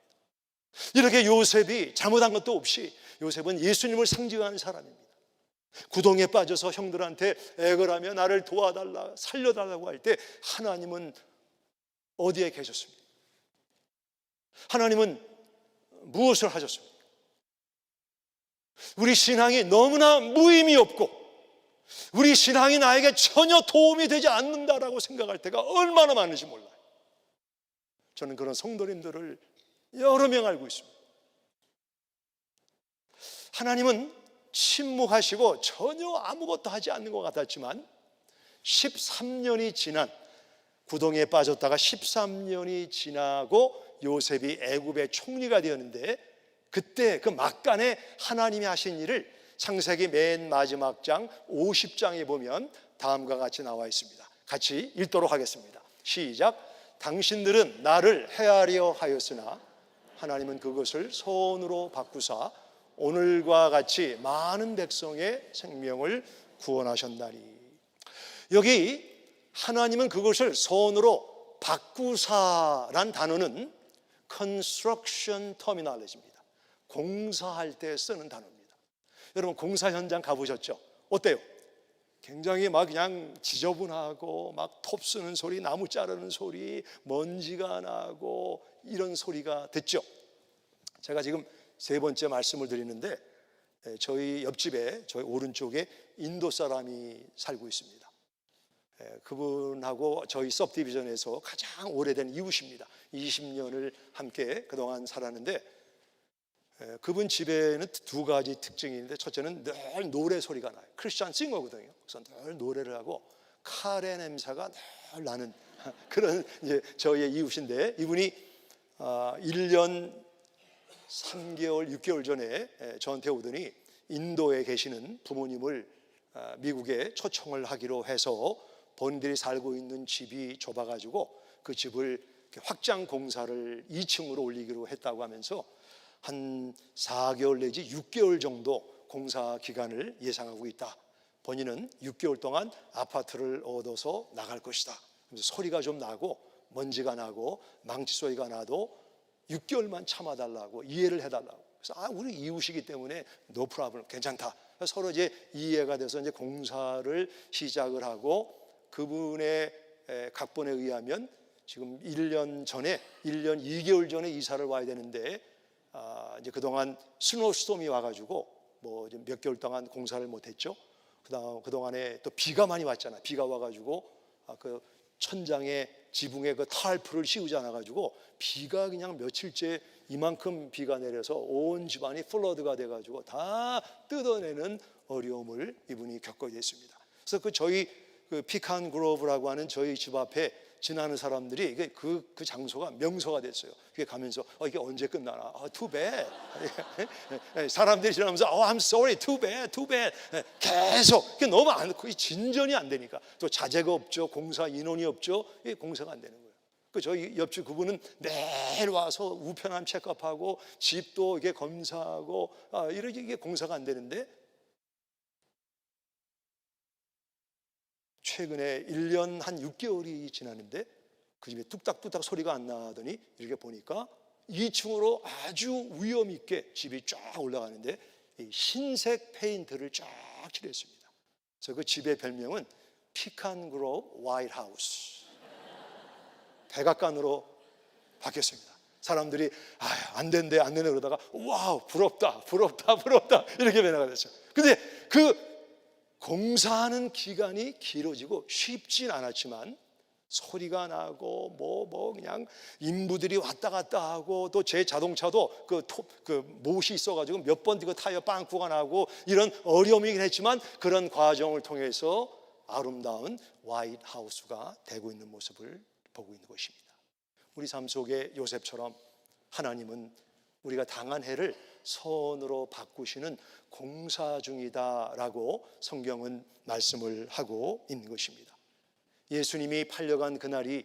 이렇게 요셉이 잘못한 것도 없이 요셉은 예수님을 상징하는 사람입니다. 구덩이에 빠져서 형들한테 애걸하며 나를 도와달라 살려달라고 할 때 하나님은 어디에 계셨습니까? 하나님은 무엇을 하셨습니까? 우리 신앙이 너무나 무의미 없고 우리 신앙이 나에게 전혀 도움이 되지 않는다라고 생각할 때가 얼마나 많은지 몰라요. 저는 그런 성도님들을 여러 명 알고 있습니다. 하나님은 침묵하시고 전혀 아무것도 하지 않는 것 같았지만 13년이 지난 구덩이에 빠졌다가 13년이 지나고 요셉이 애굽의 총리가 되었는데 그때 그 막간에 하나님이 하신 일을 창세기 맨 마지막 장 50장에 보면 다음과 같이 나와 있습니다. 같이 읽도록 하겠습니다. 시작. 당신들은 나를 해하려 하였으나 하나님은 그것을 선으로 바꾸사 오늘과 같이 많은 백성의 생명을 구원하셨나니. 여기 하나님은 그것을 선으로 바꾸사란 단어는 construction terminology입니다. 공사할 때 쓰는 단어입니다. 여러분 공사 현장 가보셨죠? 어때요? 굉장히 막 그냥 지저분하고 막 톱 쓰는 소리, 나무 자르는 소리, 먼지가 나고 이런 소리가 듣죠? 제가 지금 세 번째 말씀을 드리는데 저희 옆집에 저희 오른쪽에 인도 사람이 살고 있습니다. 그분하고 저희 서브디비전에서 가장 오래된 이웃입니다. 20년을 함께 그동안 살았는데 그분 집에는 두 가지 특징이 있는데 첫째는 늘 노래 소리가 나요. 크리스찬 싱어거든요. 그래서 늘 노래를 하고 카레 냄새가 늘 나는 그런 이제 저희의 이웃인데 이분이 1년 3개월, 6개월 전에 저한테 오더니 인도에 계시는 부모님을 미국에 초청을 하기로 해서 본인들이 살고 있는 집이 좁아가지고 그 집을 확장 공사를 2층으로 올리기로 했다고 하면서 한 4개월 내지 6개월 정도 공사 기간을 예상하고 있다. 본인은 6개월 동안 아파트를 얻어서 나갈 것이다. 소리가 좀 나고 먼지가 나고 망치 소리가 나도 6개월만 참아달라고 이해를 해달라고. 그래서 우리 이웃이기 때문에 no problem, 괜찮다. 서로 이제 이해가 돼서 이제 공사를 시작을 하고 그분의 각본에 의하면 지금 1년 2개월 전에 이사를 와야 되는데 이제 그동안 스노우스톰이 와가지고 뭐 몇 개월 동안 공사를 못했죠. 그동안에 또 비가 많이 왔잖아. 비가 와가지고 그 천장에 지붕에 그 타일풀을 씌우지 않아가지고 비가 그냥 며칠째 이만큼 비가 내려서 온 집안이 플러드가 돼가지고 다 뜯어내는 어려움을 이분이 겪게 됐습니다. 그래서 저희 피칸 그로브라고 하는 저희 집 앞에 지나는 사람들이 그 장소가 명소가 됐어요. 그게 가면서 이게 언제 끝나나? Too bad. 사람들이 지나면서 I'm sorry, too bad, too bad. 계속 너무 진전이 안 되니까 또 자재가 없죠, 공사 인원이 없죠, 이게 공사가 안 되는 거예요. 저희 옆집 그분은 매일 와서 우편함 체크업하고 집도 이게 검사하고 이렇게 이게 공사가 안 되는데 최근에 1년 한 6개월이 지났는데 그 집에 뚝딱뚝딱 소리가 안 나더니 이렇게 보니까 2층으로 아주 위험 있게 집이 쫙 올라가는데 흰색 페인트를 쫙 칠했습니다. 그래서 그 집의 별명은 피칸 그로브 화이트 하우스, 백악관으로 바뀌었습니다. 사람들이 안 된대 그러다가 와우 부럽다 이렇게 변화가 됐어요. 근데 그 공사하는 기간이 길어지고 쉽진 않았지만 소리가 나고 뭐 그냥 인부들이 왔다 갔다 하고 또 제 자동차도 그 못이 있어가지고 몇 번 그 타이어 빵꾸가 나고 이런 어려움이긴 했지만 그런 과정을 통해서 아름다운 화이트 하우스가 되고 있는 모습을 보고 있는 것입니다. 우리 삶 속에 요셉처럼 하나님은 우리가 당한 해를 선으로 바꾸시는 공사 중이다라고 성경은 말씀을 하고 있는 것입니다. 예수님이 팔려간 그날이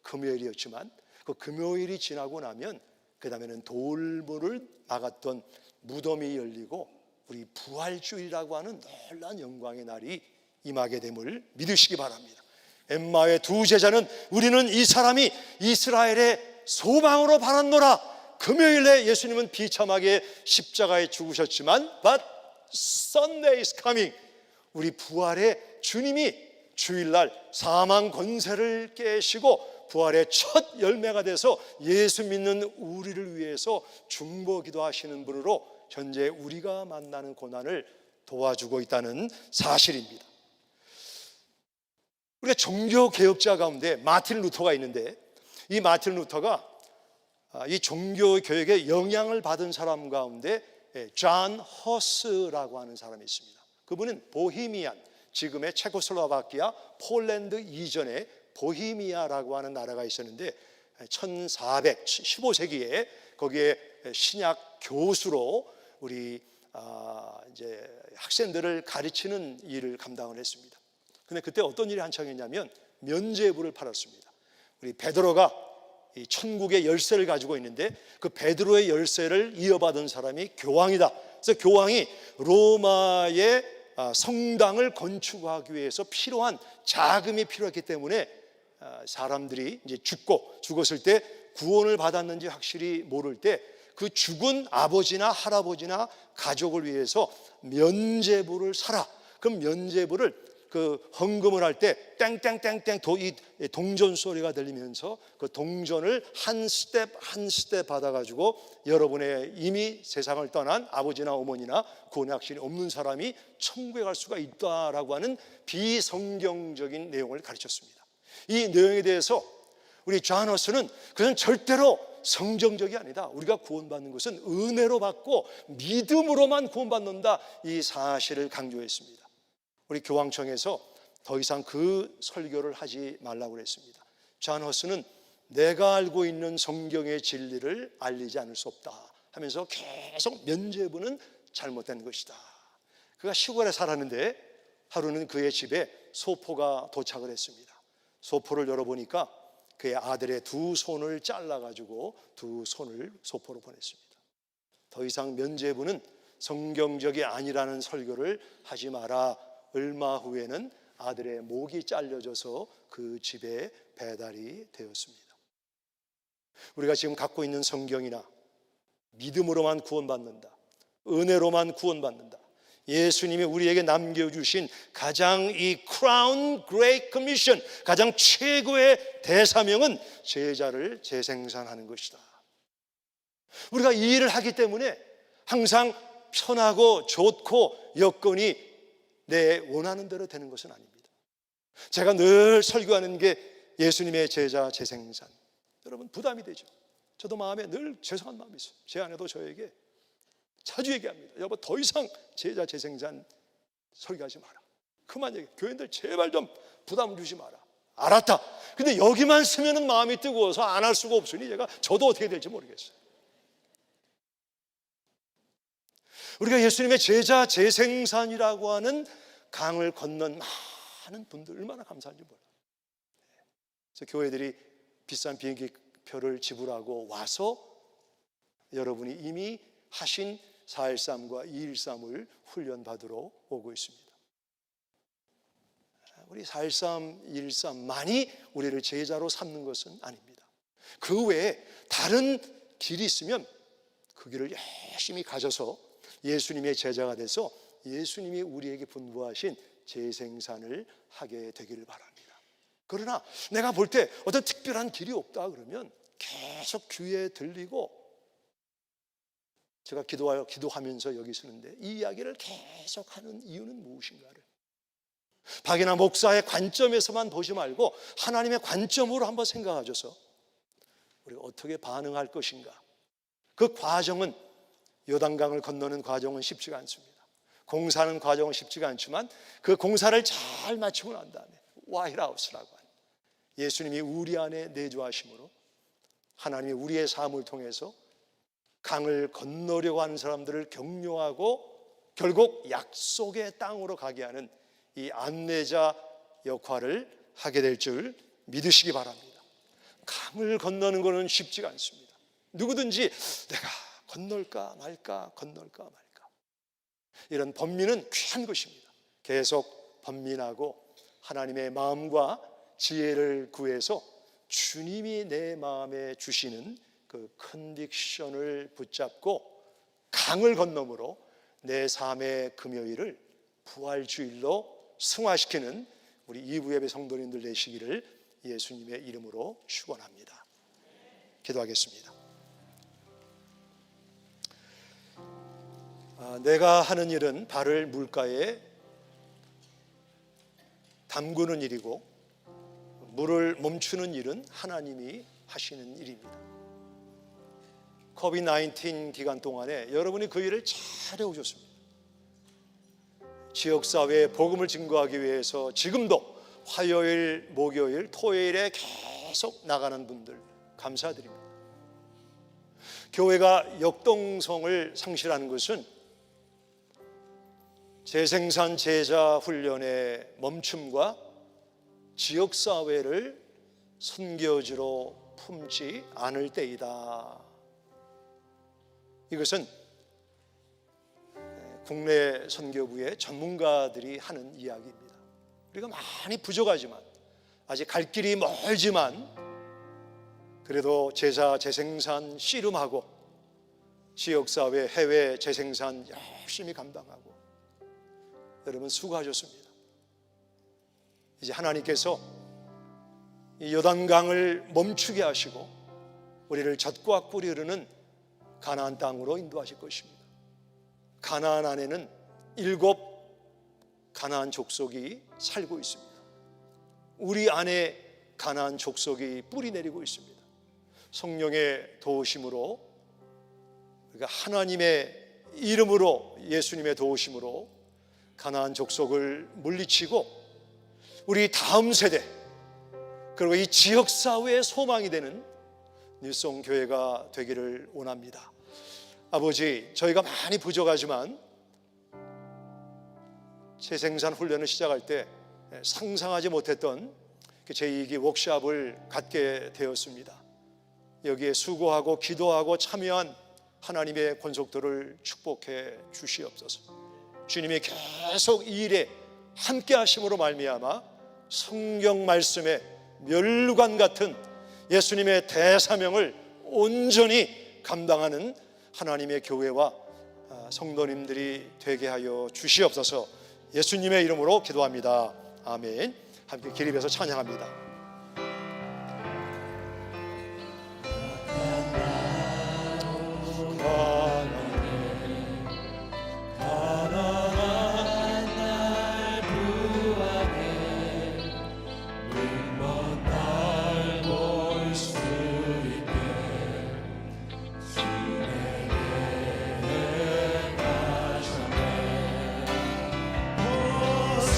금요일이었지만 그 금요일이 지나고 나면 그 다음에는 돌문을 막았던 무덤이 열리고 우리 부활주일이라고 하는 놀라운 영광의 날이 임하게 됨을 믿으시기 바랍니다. 엠마의 두 제자는 우리는 이 사람이 이스라엘의 소망으로 바랐노라. 금요일에 예수님은 비참하게 십자가에 죽으셨지만 But Sunday is coming. 우리 부활의 주님이 주일날 사망 권세를 깨시고 부활의 첫 열매가 돼서 예수 믿는 우리를 위해서 중보기도 하시는 분으로 현재 우리가 만나는 고난을 도와주고 있다는 사실입니다. 우리가 종교개혁자 가운데 마틴 루터가 있는데, 이 마틴 루터가 이 종교개혁에 영향을 받은 사람 가운데 존 허스라고 하는 사람이 있습니다. 그분은 보헤미안, 지금의 체코슬로바키아, 폴란드 이전에 보헤미아라고 하는 나라가 있었는데 1415세기에 거기에 신약 교수로 우리 이제 학생들을 가르치는 일을 감당을 했습니다. 근데 그때 어떤 일이 한창이냐면 면죄부를 팔았습니다. 우리 베드로가 이 천국의 열쇠를 가지고 있는데 그 베드로의 열쇠를 이어받은 사람이 교황이다. 그래서 교황이 로마의 성당을 건축하기 위해서 필요한 자금이 필요했기 때문에 사람들이 이제 죽었을 때 구원을 받았는지 확실히 모를 때 그 죽은 아버지나 할아버지나 가족을 위해서 면죄부를 사라. 그럼 면죄부를 그 헌금을 할 때 땡땡땡땡 이 동전 소리가 들리면서 그 동전을 한 스텝 한 스텝 받아가지고 여러분의 이미 세상을 떠난 아버지나 어머니나 구원의 확신이 없는 사람이 천국에 갈 수가 있다라고 하는 비성경적인 내용을 가르쳤습니다. 이 내용에 대해서 우리 존 허스는 그것은 절대로 성경적이 아니다. 우리가 구원받는 것은 은혜로 받고 믿음으로만 구원받는다. 이 사실을 강조했습니다. 우리 교황청에서 더 이상 그 설교를 하지 말라고 그랬습니다. 존 허스는 내가 알고 있는 성경의 진리를 알리지 않을 수 없다 하면서 계속 면죄부는 잘못된 것이다. 그가 시골에 살았는데 하루는 그의 집에 소포가 도착을 했습니다. 소포를 열어보니까 그의 아들의 두 손을 잘라가지고 두 손을 소포로 보냈습니다. 더 이상 면죄부는 성경적이 아니라는 설교를 하지 마라. 얼마 후에는 아들의 목이 잘려져서 그 집에 배달이 되었습니다. 우리가 지금 갖고 있는 성경이나 믿음으로만 구원받는다, 은혜로만 구원받는다, 예수님이 우리에게 남겨주신 가장 이 크라운 그레이트 커미션, 가장 최고의 대사명은 제자를 재생산하는 것이다. 우리가 이 일을 하기 때문에 항상 편하고 좋고 여건이 내 원하는 대로 되는 것은 아닙니다. 제가 늘 설교하는 게 예수님의 제자 재생산. 여러분 부담이 되죠. 저도 마음에 늘 죄송한 마음이 있어요. 제 아내도 저에게 자주 얘기합니다. 여보, 더 이상 제자 재생산 설교하지 마라. 그만 얘기해. 교인들 제발 좀 부담 주지 마라. 알았다. 근데 여기만 쓰면은 마음이 뜨거워서 안 할 수가 없으니 저도 어떻게 될지 모르겠어요. 우리가 예수님의 제자 재생산이라고 하는 강을 건넌 많은 분들 얼마나 감사한지 몰라요. 그래서 교회들이 비싼 비행기 표를 지불하고 와서 여러분이 이미 하신 4.13과 2.13을 훈련받으러 오고 있습니다. 우리 4.13, 2.13만이 우리를 제자로 삼는 것은 아닙니다. 그 외에 다른 길이 있으면 그 길을 열심히 가져서 예수님의 제자가 돼서 예수님이 우리에게 분부하신 재생산을 하게 되기를 바랍니다. 그러나 내가 볼 때 어떤 특별한 길이 없다 그러면 계속 귀에 들리고, 제가 기도하면서 여기 서는데 이 이야기를 계속 하는 이유는 무엇인가를 박이나 목사의 관점에서만 보지 말고 하나님의 관점으로 한번 생각하셔서 우리가 어떻게 반응할 것인가. 그 과정은, 요단강을 건너는 과정은 쉽지가 않습니다. 공사하는 과정은 쉽지가 않지만 그 공사를 잘 마치고 난 다음에 와이트하우스라고 하는 예수님이 우리 안에 내주하심으로 하나님이 우리의 삶을 통해서 강을 건너려고 하는 사람들을 격려하고 결국 약속의 땅으로 가게 하는 이 안내자 역할을 하게 될 줄 믿으시기 바랍니다. 강을 건너는 것은 쉽지가 않습니다. 누구든지 내가 건널까 말까, 건널까 말까. 이런 번민은 귀한 것입니다. 계속 번민하고 하나님의 마음과 지혜를 구해서 주님이 내 마음에 주시는 그 컨빅션을 붙잡고 강을 건너므로 내 삶의 금요일을 부활주일로 승화시키는 우리 이부 예배 성도님들 되시기를 예수님의 이름으로 축원합니다. 기도하겠습니다. 내가 하는 일은 발을 물가에 담그는 일이고 물을 멈추는 일은 하나님이 하시는 일입니다. 코비드-19 기간 동안에 여러분이 그 일을 잘 해오셨습니다. 지역사회에 복음을 증거하기 위해서 지금도 화요일, 목요일, 토요일에 계속 나가는 분들 감사드립니다. 교회가 역동성을 상실하는 것은 재생산 제자 훈련의 멈춤과 지역사회를 선교지로 품지 않을 때이다. 이것은 국내 선교부의 전문가들이 하는 이야기입니다. 우리가 많이 부족하지만, 아직 갈 길이 멀지만, 그래도 제자 재생산 씨름하고 지역사회 해외 재생산 열심히 감당하고 여러분 수고하셨습니다. 이제 하나님께서 이 요단강을 멈추게 하시고 우리를 젖과 꿀이 흐르는 가나안 땅으로 인도하실 것입니다. 가나안 안에는 7 가나안 족속이 살고 있습니다. 우리 안에 가나안 족속이 뿌리 내리고 있습니다. 성령의 도우심으로, 그러니까 하나님의 이름으로, 예수님의 도우심으로 가나안 족속을 물리치고 우리 다음 세대, 그리고 이 지역사회의 소망이 되는 뉴송 교회가 되기를 원합니다. 아버지, 저희가 많이 부족하지만 재생산 훈련을 시작할 때 상상하지 못했던 제2기 워크숍을 갖게 되었습니다. 여기에 수고하고 기도하고 참여한 하나님의 권속들을 축복해 주시옵소서. 주님이 계속 이 일에 함께 하심으로 말미암아 성경 말씀에 멸관 같은 예수님의 대사명을 온전히 감당하는 하나님의 교회와 성도님들이 되게 하여 주시옵소서. 예수님의 이름으로 기도합니다. 아멘. 함께 기립해서 찬양합니다.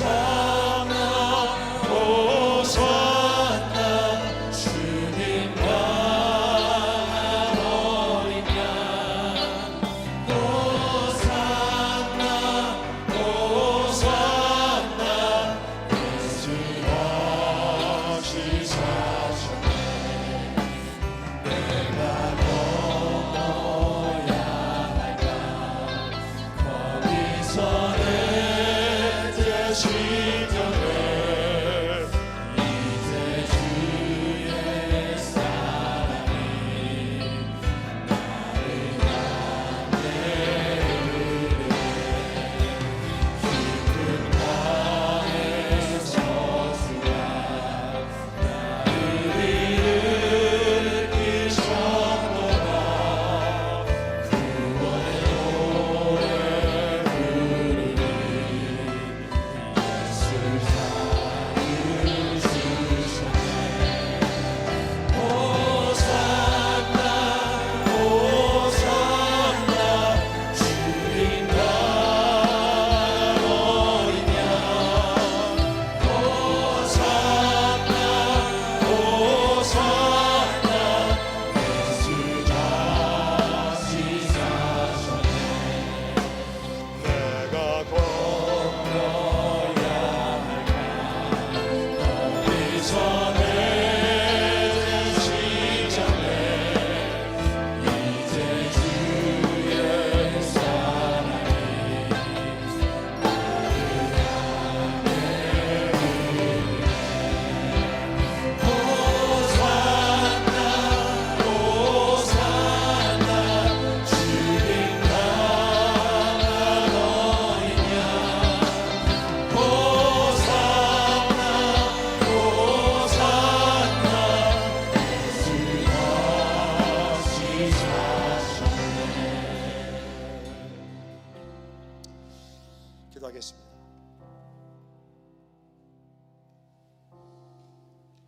호산나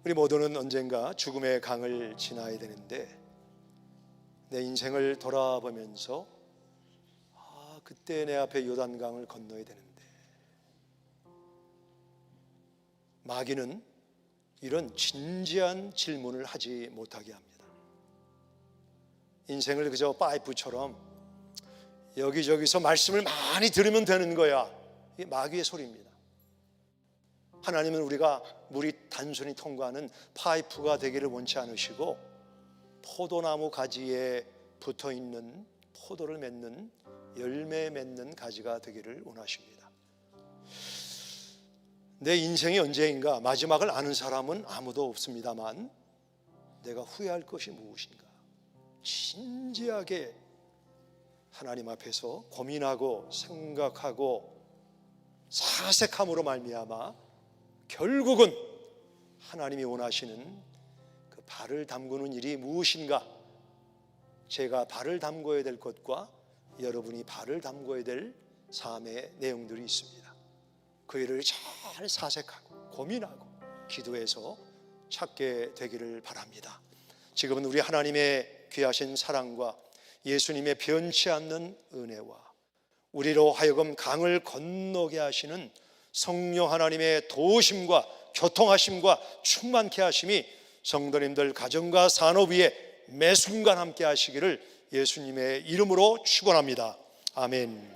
우리 모두는 언젠가 죽음의 강을 지나야 되는데 내 인생을 돌아보면서 그때 내 앞에 요단강을 건너야 되는데 마귀는 이런 진지한 질문을 하지 못하게 합니다. 인생을 그저 파이프처럼 여기저기서 말씀을 많이 들으면 되는 거야. 이게 마귀의 소리입니다. 하나님은 우리가 물이 단순히 통과하는 파이프가 되기를 원치 않으시고 포도나무 가지에 붙어있는 포도를 맺는 열매 맺는 가지가 되기를 원하십니다. 내 인생이 언제인가 마지막을 아는 사람은 아무도 없습니다만 내가 후회할 것이 무엇인가 진지하게 하나님 앞에서 고민하고 생각하고 사색함으로 말미암아 결국은 하나님이 원하시는 그 발을 담그는 일이 무엇인가, 제가 발을 담궈야 될 것과 여러분이 발을 담궈야 될 삶의 내용들이 있습니다. 그 일을 잘 사색하고 고민하고 기도해서 찾게 되기를 바랍니다. 지금은 우리 하나님의 귀하신 사랑과 예수님의 변치 않는 은혜와 우리로 하여금 강을 건너게 하시는 성령 하나님의 도우심과 교통하심과 충만케 하심이 성도님들 가정과 산업 위에 매 순간 함께 하시기를 예수님의 이름으로 축원합니다. 아멘.